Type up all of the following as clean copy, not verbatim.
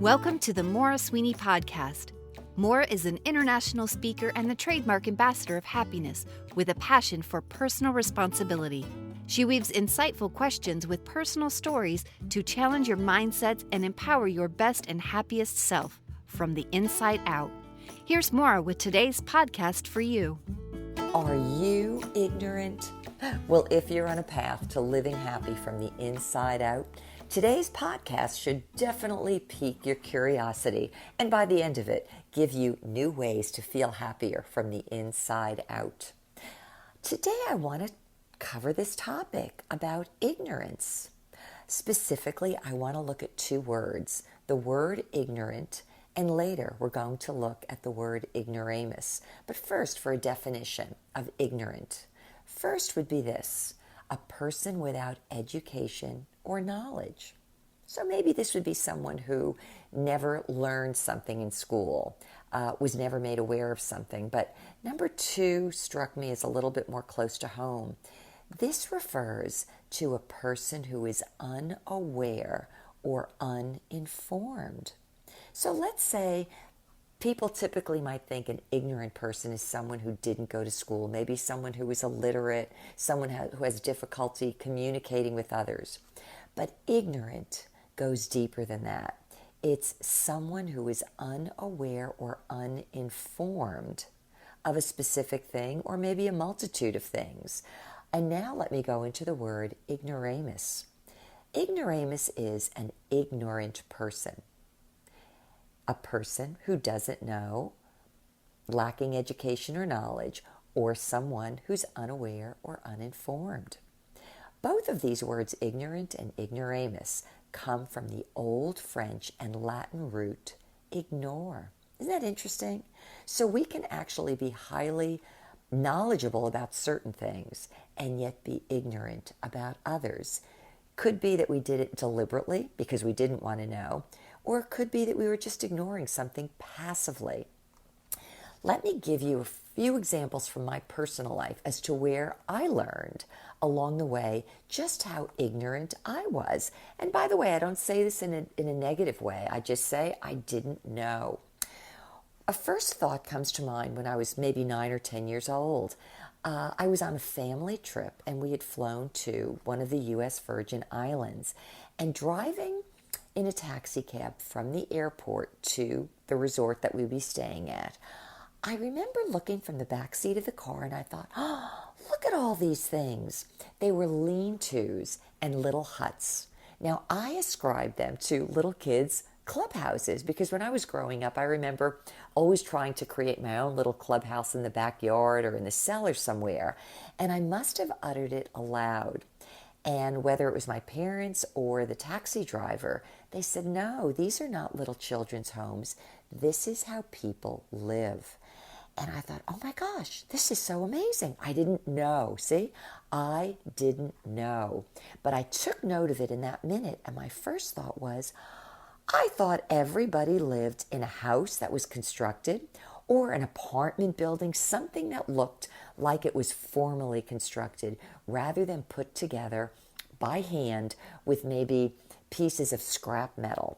Welcome to the Maura Sweeney Podcast. Maura is an international speaker and the trademark ambassador of happiness with a passion for personal responsibility. She weaves insightful questions with personal stories to challenge your mindsets and empower your best and happiest self from the inside out. Here's Maura with today's podcast for you. Are you ignorant? Well, if you're on a path to living happy from the inside out, today's podcast should definitely pique your curiosity and by the end of it, give you new ways to feel happier from the inside out. Today, I want to cover this topic about ignorance. Specifically, I want to look at two words, the word ignorant, and later we're going to look at the word ignoramus. But first, for a definition of ignorant. First would be this, a person without education or knowledge. So maybe this would be someone who never learned something in school, was never made aware of something. But number two struck me as a little bit more close to home. This refers to a person who is unaware or uninformed. So let's say people typically might think an ignorant person is someone who didn't go to school, maybe someone who is illiterate, someone who has difficulty communicating with others. But ignorant goes deeper than that. It's someone who is unaware or uninformed of a specific thing or maybe a multitude of things. And now let me go into the word ignoramus. Ignoramus is an ignorant person. A person who doesn't know, lacking education or knowledge, or someone who's unaware or uninformed. Both of these words, ignorant and ignoramus, come from the Old French and Latin root ignore. Isn't that interesting? So we can actually be highly knowledgeable about certain things and yet be ignorant about others. Could be that we did it deliberately because we didn't want to know, or it could be that we were just ignoring something passively. Let me give you a few examples from my personal life as to where I learned along the way just how ignorant I was. And by the way, I don't say this in a negative way. I just say I didn't know. A first thought comes to mind when I was maybe 9 or 10 years old. I was on a family trip and we had flown to one of the U.S. Virgin Islands. And driving in a taxi cab from the airport to the resort that we'd be staying at, I remember looking from the back seat of the car and I thought, oh, look at all these things. They were lean-tos and little huts. Now, I ascribed them to little kids' clubhouses because when I was growing up, I remember always trying to create my own little clubhouse in the backyard or in the cellar somewhere, and I must have uttered it aloud. And whether it was my parents or the taxi driver, they said, no, these are not little children's homes. This is how people live. And I thought, oh my gosh, this is so amazing. I didn't know. See, I didn't know. But I took note of it in that minute. And my first thought was, I thought everybody lived in a house that was constructed or an apartment building, something that looked like it was formally constructed rather than put together by hand with maybe pieces of scrap metal.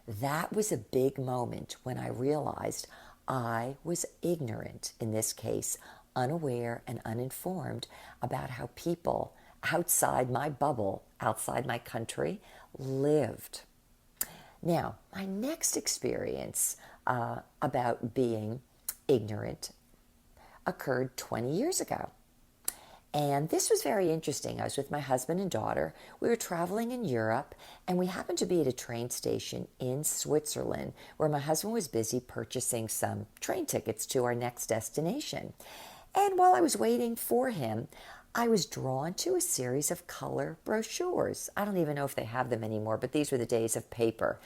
That was a big moment when I realized I was ignorant, in this case, unaware and uninformed about how people outside my bubble, outside my country, lived. Now, my next experience about being ignorant occurred 20 years ago. And this was very interesting. I was with my husband and daughter. We were traveling in Europe, and we happened to be at a train station in Switzerland where my husband was busy purchasing some train tickets to our next destination. And while I was waiting for him, I was drawn to a series of color brochures. I don't even know if they have them anymore, but these were the days of paper.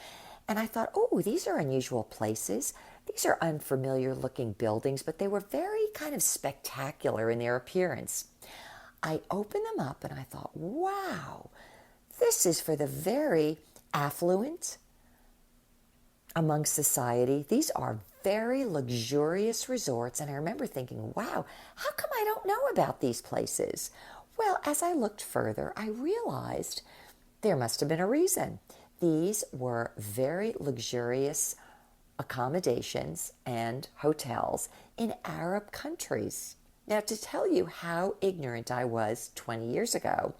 And I thought, oh, these are unusual places. These are unfamiliar looking buildings, but they were very kind of spectacular in their appearance. I opened them up and I thought, wow, this is for the very affluent among society. These are very luxurious resorts. And I remember thinking, wow, how come I don't know about these places? Well, as I looked further, I realized there must have been a reason. These were very luxurious accommodations and hotels in Arab countries. Now, to tell you how ignorant I was 20 years ago,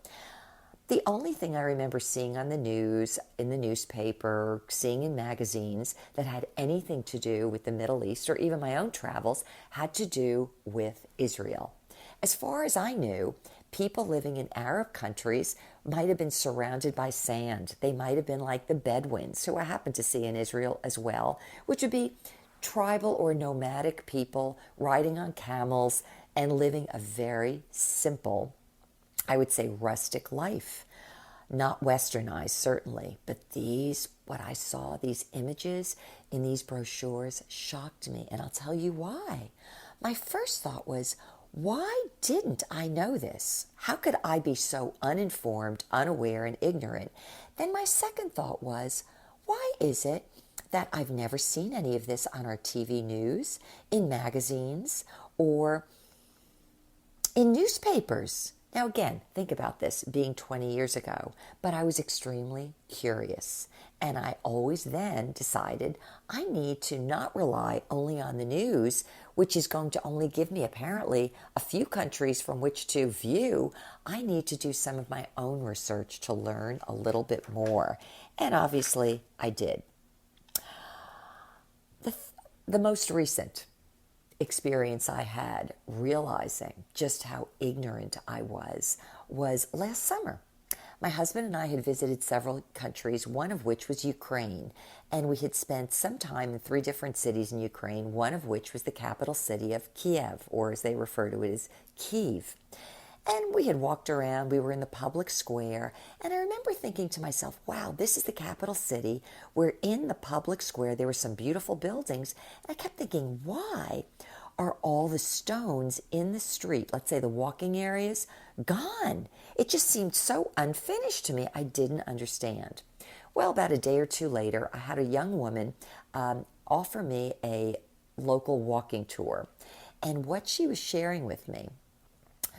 the only thing I remember seeing on the news, in the newspaper, seeing in magazines that had anything to do with the Middle East or even my own travels had to do with Israel. As far as I knew, people living in Arab countries might have been surrounded by sand. They might have been like the Bedouins, who I happen to see in Israel as well, which would be tribal or nomadic people riding on camels and living a very simple, I would say, rustic life. Not westernized, certainly, but what I saw, these images in these brochures shocked me, and I'll tell you why. My first thought was, why didn't I know this? How could I be so uninformed, unaware, and ignorant? Then my second thought was, why is it that I've never seen any of this on our TV news, in magazines, or in newspapers? Now again, think about this being 20 years ago, but I was extremely curious. And I always then decided I need to not rely only on the news, which is going to only give me apparently a few countries from which to view. I need to do some of my own research to learn a little bit more. And obviously I did. The most recent experience I had realizing just how ignorant I was last summer. My husband and I had visited several countries, one of which was Ukraine, and we had spent some time in 3 different cities in Ukraine, one of which was the capital city of Kiev, or as they refer to it as Kyiv. And we had walked around, we were in the public square, and I remember thinking to myself, wow, this is the capital city, where in the public square there were some beautiful buildings, and I kept thinking, why are all the stones in the street, let's say the walking areas, gone? It just seemed so unfinished to me, I didn't understand. Well, about a day or two later, I had a young woman offer me a local walking tour, and what she was sharing with me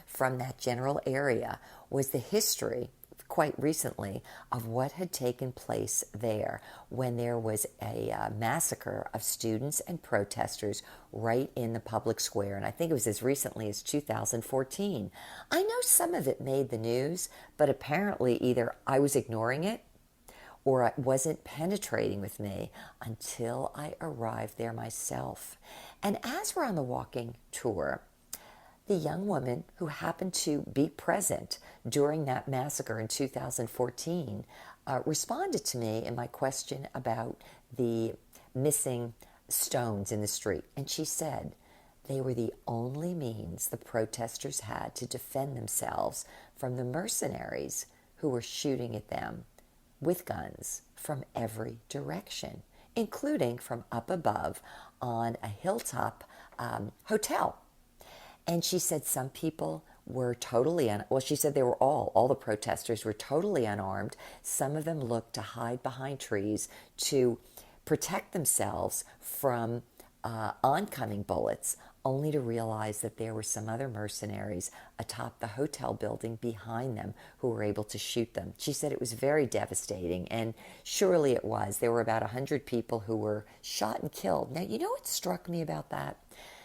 from that general area was the history, quite recently, of what had taken place there when there was a massacre of students and protesters right in the public square. And I think it was as recently as 2014. I know some of it made the news, but apparently either I was ignoring it or it wasn't penetrating with me until I arrived there myself. And as we're on the walking tour, the young woman who happened to be present during that massacre in 2014 responded to me in my question about the missing stones in the street. And she said they were the only means the protesters had to defend themselves from the mercenaries who were shooting at them with guns from every direction, including from up above on a hilltop hotel. And she said some people were totally, she said they were all the protesters were totally unarmed. Some of them looked to hide behind trees to protect themselves from oncoming bullets, only to realize that there were some other mercenaries atop the hotel building behind them who were able to shoot them. She said it was very devastating, and surely it was. There were about 100 people who were shot and killed. Now, you know what struck me about that?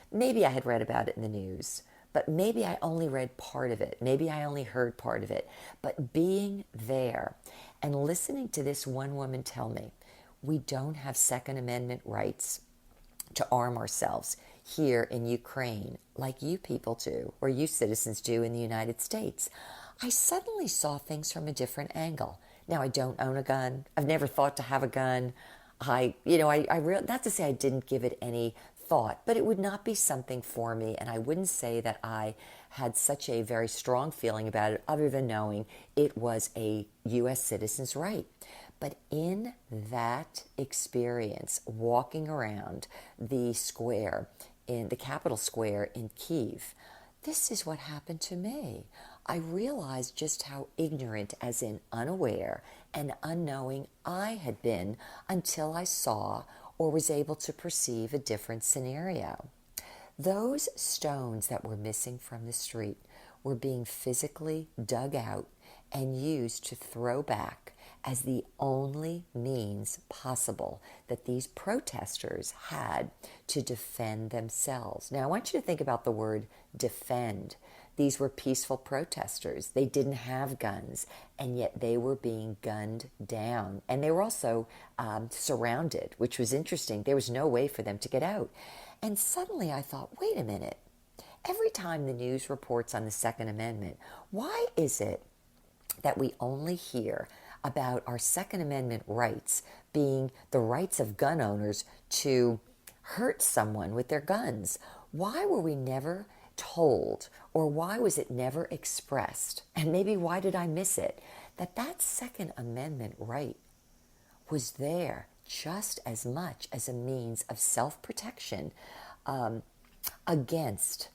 Maybe I had read about it in the news, but maybe I only read part of it. Maybe I only heard part of it. But being there and listening to this one woman tell me, we don't have Second Amendment rights to arm ourselves here in Ukraine like you people do, or you citizens do in the United States, I suddenly saw things from a different angle. Now, I don't own a gun. I've never thought to have a gun. Not to say I didn't give it any thought, but it would not be something for me, and I wouldn't say that I had such a very strong feeling about it other than knowing it was a U.S. citizen's right. But in that experience, walking around the square, in the capital square in Kyiv, this is what happened to me. I realized just how ignorant, as in unaware and unknowing, I had been until I saw or was able to perceive a different scenario. Those stones that were missing from the street were being physically dug out and used to throw back as the only means possible that these protesters had to defend themselves. Now, I want you to think about the word defend. These were peaceful protesters. They didn't have guns, and yet they were being gunned down. And they were also surrounded, which was interesting. There was no way for them to get out. And suddenly I thought, wait a minute. Every time the news reports on the Second Amendment, why is it that we only hear about our Second Amendment rights being the rights of gun owners to hurt someone with their guns? Why were we never told, or why was it never expressed, and maybe why did I miss it, that Second Amendment right was there just as much as a means of self-protection against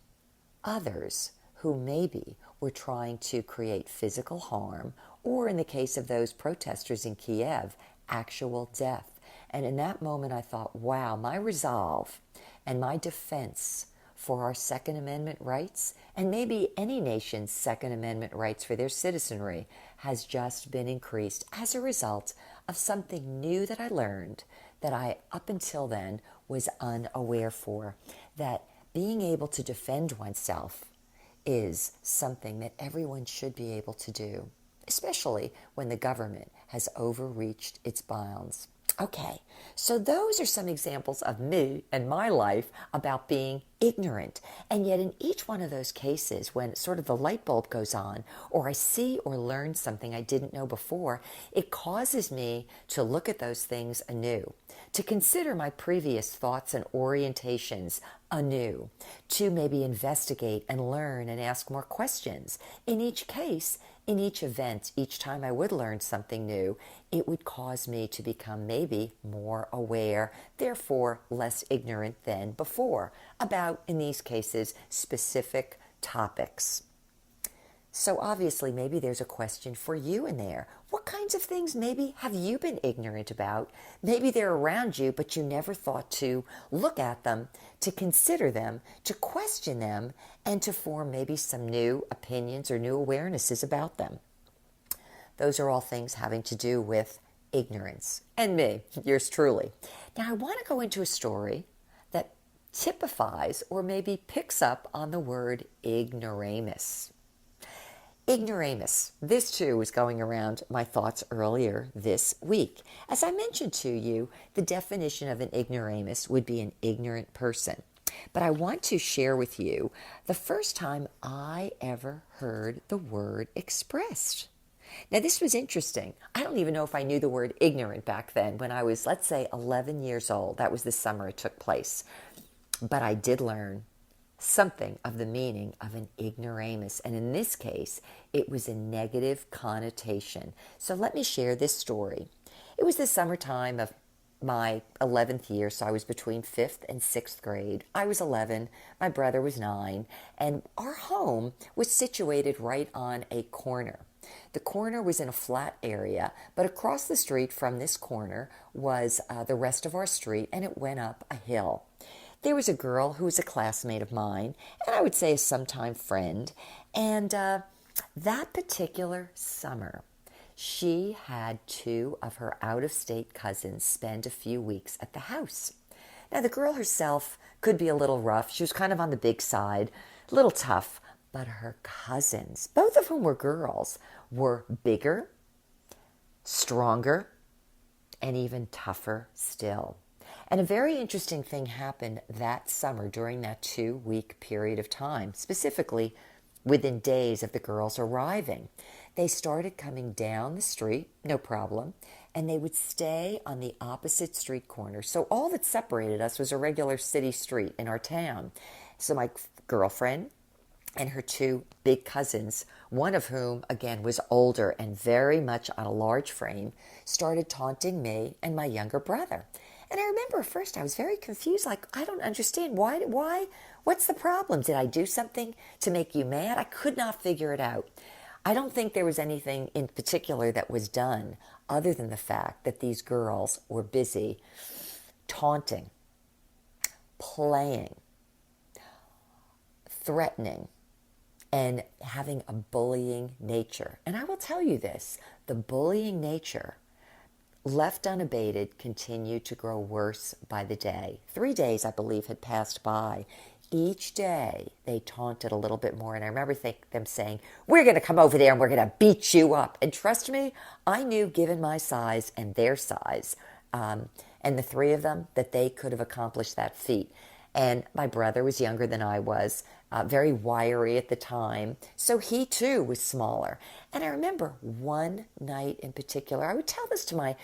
others who maybe were trying to create physical harm, or in the case of those protesters in Kiev, actual death. And in that moment I thought, wow, my resolve and my defense for our Second Amendment rights, and maybe any nation's Second Amendment rights for their citizenry, has just been increased as a result of something new that I learned that I, up until then, was unaware for. That being able to defend oneself is something that everyone should be able to do, especially when the government has overreached its bounds. Okay, so those are some examples of me and my life about being ignorant. And yet in each one of those cases, when sort of the light bulb goes on, or I see or learn something I didn't know before, it causes me to look at those things anew, to consider my previous thoughts and orientations anew, to maybe investigate and learn and ask more questions. In each case, in each event, each time I would learn something new, it would cause me to become maybe more aware, therefore less ignorant than before, about, in these cases, specific topics. So obviously, maybe there's a question for you in there. What kinds of things maybe have you been ignorant about? Maybe they're around you, but you never thought to look at them, to consider them, to question them, and to form maybe some new opinions or new awarenesses about them. Those are all things having to do with ignorance. And me, yours truly. Now, I want to go into a story that typifies or maybe picks up on the word ignoramus. Ignoramus. This too was going around my thoughts earlier this week. As I mentioned to you, the definition of an ignoramus would be an ignorant person. But I want to share with you the first time I ever heard the word expressed. Now, this was interesting. I don't even know if I knew the word ignorant back then when I was, let's say, 11 years old. That was the summer it took place. But I did learn something of the meaning of an ignoramus. And in this case, it was a negative connotation. So let me share this story. It was the summertime of my 11th year, so I was between 5th and 6th grade. I was 11, my brother was 9, and our home was situated right on a corner. The corner was in a flat area, but across the street from this corner was the rest of our street, and it went up a hill. There was a girl who was a classmate of mine, and I would say a sometime friend, and that particular summer, she had 2 of her out-of-state cousins spend a few weeks at the house. Now, the girl herself could be a little rough. She was kind of on the big side, a little tough, but her cousins, both of whom were girls, were bigger, stronger, and even tougher still. And a very interesting thing happened that summer during that 2-week period of time, specifically within days of the girls arriving. They started coming down the street, no problem, and they would stay on the opposite street corner. So all that separated us was a regular city street in our town. So my girlfriend and her 2 big cousins, one of whom, again, was older and very much on a large frame, started taunting me and my younger brother. And I remember at first I was very confused, like, I don't understand. Why? What's the problem? Did I do something to make you mad? I could not figure it out. I don't think there was anything in particular that was done other than the fact that these girls were busy taunting, playing, threatening, and having a bullying nature. And I will tell you this, the bullying nature, left unabated, continued to grow worse by the day. 3 days, I believe, had passed by. Each day, they taunted a little bit more. And I remember them saying, we're going to come over there and we're going to beat you up. And trust me, I knew, given my size and their size, and the three of them, that they could have accomplished that feat. And my brother was younger than I was, very wiry at the time. So he too was smaller. And I remember one night in particular, I would tell this to my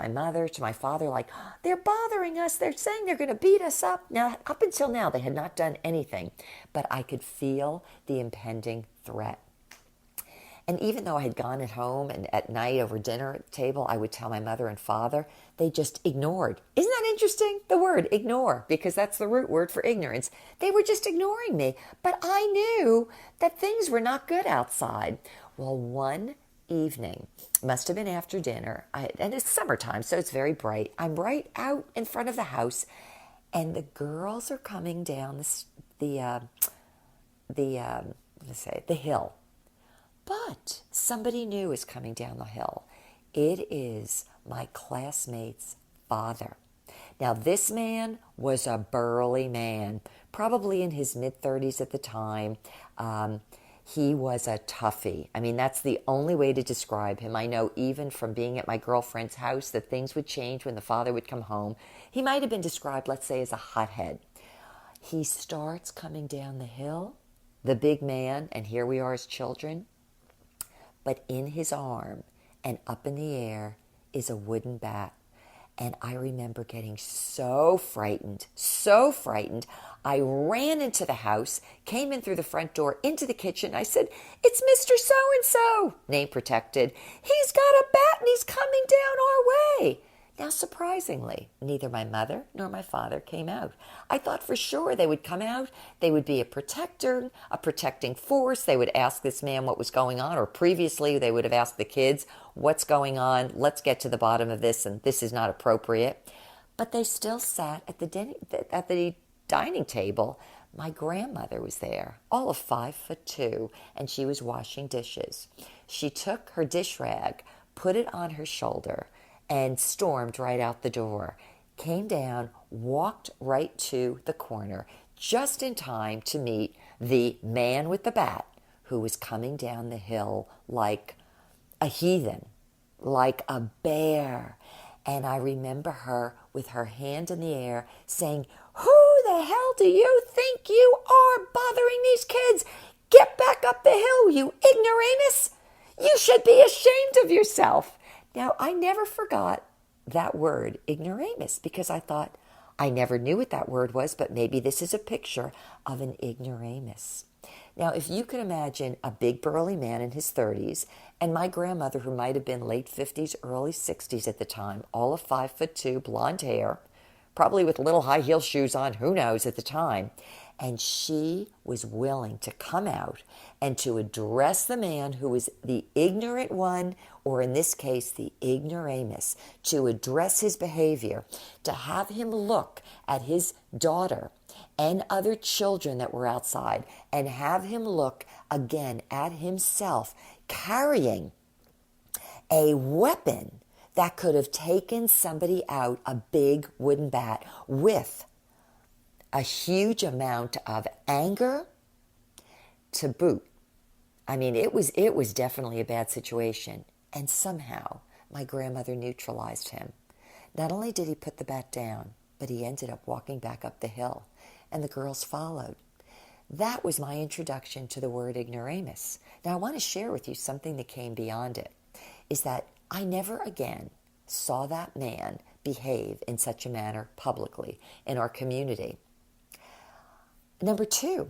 mother, to my father, like, they're bothering us. They're saying they're going to beat us up. Now, up until now, they had not done anything, but I could feel the impending threat. And even though I had gone at home and at night over dinner at the table, I would tell my mother and father, they just ignored. Isn't that interesting? The word ignore, because that's the root word for ignorance. They were just ignoring me. But I knew that things were not good outside. Well, one evening, must have been after dinner, and it's summertime, so it's very bright. I'm right out in front of the house, and the girls are coming down the hill. But somebody new is coming down the hill. It is my classmate's father. Now, this man was a burly man, probably in his mid-30s at the time. He was a toughie. I mean, that's the only way to describe him. I know even from being at my girlfriend's house that things would change when the father would come home. He might have been described, let's say, as a hothead. He starts coming down the hill, the big man, and here we are as children. But in his arm and up in the air is a wooden bat. And I remember getting so frightened. I ran into the house, came in through the front door, into the kitchen. I said, it's Mr. So-and-so, name protected. He's got a bat and he's coming down our way. Now, surprisingly, neither my mother nor my father came out. I thought for sure they would come out. They would be a protector, a protecting force. They would ask this man what was going on, or previously they would have asked the kids, what's going on? Let's get to the bottom of this, and this is not appropriate. But they still sat at the dining table. My grandmother was there, all of 5'2", and she was washing dishes. She took her dish rag, put it on her shoulder, and stormed right out the door, came down, walked right to the corner, just in time to meet the man with the bat, who was coming down the hill like a heathen, like a bear. And I remember her with her hand in the air saying, who the hell do you think you are bothering these kids? Get back up the hill, you ignoramus! You should be ashamed of yourself. Now, I never forgot that word, ignoramus, because I thought, I never knew what that word was, but maybe this is a picture of an ignoramus. Now, if you can imagine a big burly man in his 30s, and my grandmother, who might have been late 50s, early 60s at the time, all of 5'2", blonde hair, probably with little high heel shoes on, who knows, at the time. And she was willing to come out and to address the man who was the ignorant one, or in this case, the ignoramus, to address his behavior, to have him look at his daughter and other children that were outside, and have him look again at himself carrying a weapon that could have taken somebody out, a big wooden bat, with a huge amount of anger to boot. I mean, it was definitely a bad situation. And somehow my grandmother neutralized him. Not only did he put the bat down, but he ended up walking back up the hill, and the girls followed. That was my introduction to the word ignoramus. Now, I want to share with you something that came beyond it, is that I never again saw that man behave in such a manner publicly in our community. Number 2,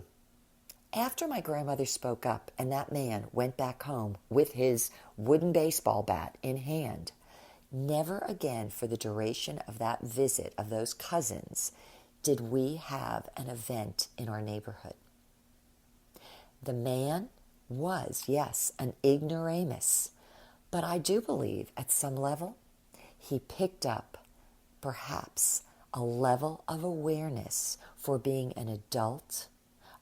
after my grandmother spoke up and that man went back home with his wooden baseball bat in hand, never again for the duration of that visit of those cousins did we have an event in our neighborhood. The man was, yes, an ignoramus, but I do believe at some level he picked up perhaps a level of awareness for being an adult,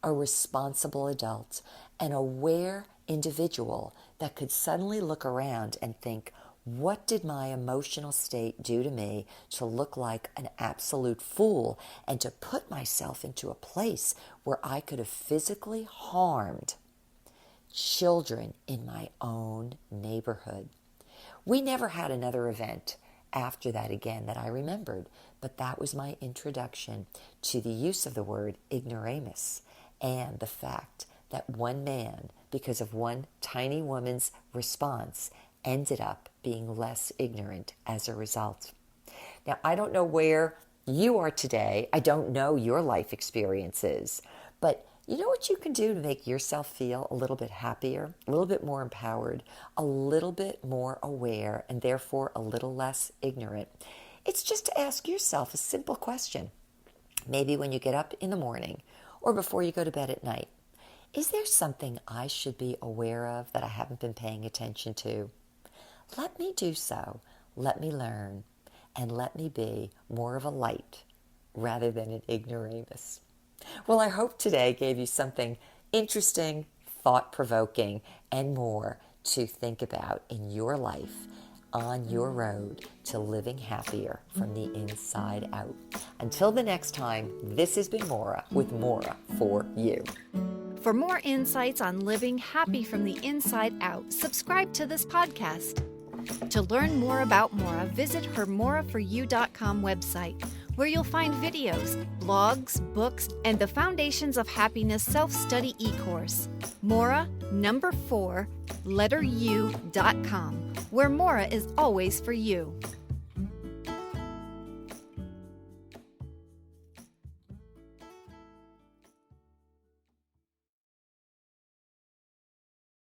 a responsible adult, an aware individual that could suddenly look around and think, what did my emotional state do to me to look like an absolute fool and to put myself into a place where I could have physically harmed children in my own neighborhood? We never had another event after that again that I remembered, but that was my introduction to the use of the word ignoramus and the fact that one man, because of one tiny woman's response, ended up being less ignorant as a result. Now, I don't know where you are today. I don't know your life experiences, but you know what you can do to make yourself feel a little bit happier, a little bit more empowered, a little bit more aware, and therefore a little less ignorant? It's just to ask yourself a simple question. Maybe when you get up in the morning or before you go to bed at night, is there something I should be aware of that I haven't been paying attention to? Let me do so. Let me learn. And let me be more of a light rather than an ignoramus. Well, I hope today gave you something interesting, thought-provoking, and more to think about in your life on your road to living happier from the inside out. Until the next time, this has been Maura with Maura for You. For more insights on living happy from the inside out, subscribe to this podcast. To learn more about Maura, visit her MauraForYou.com website, where you'll find videos, blogs, books, and the Foundations of Happiness self-study e-course. Maura, 4, letter U.com, where Maura is always for you.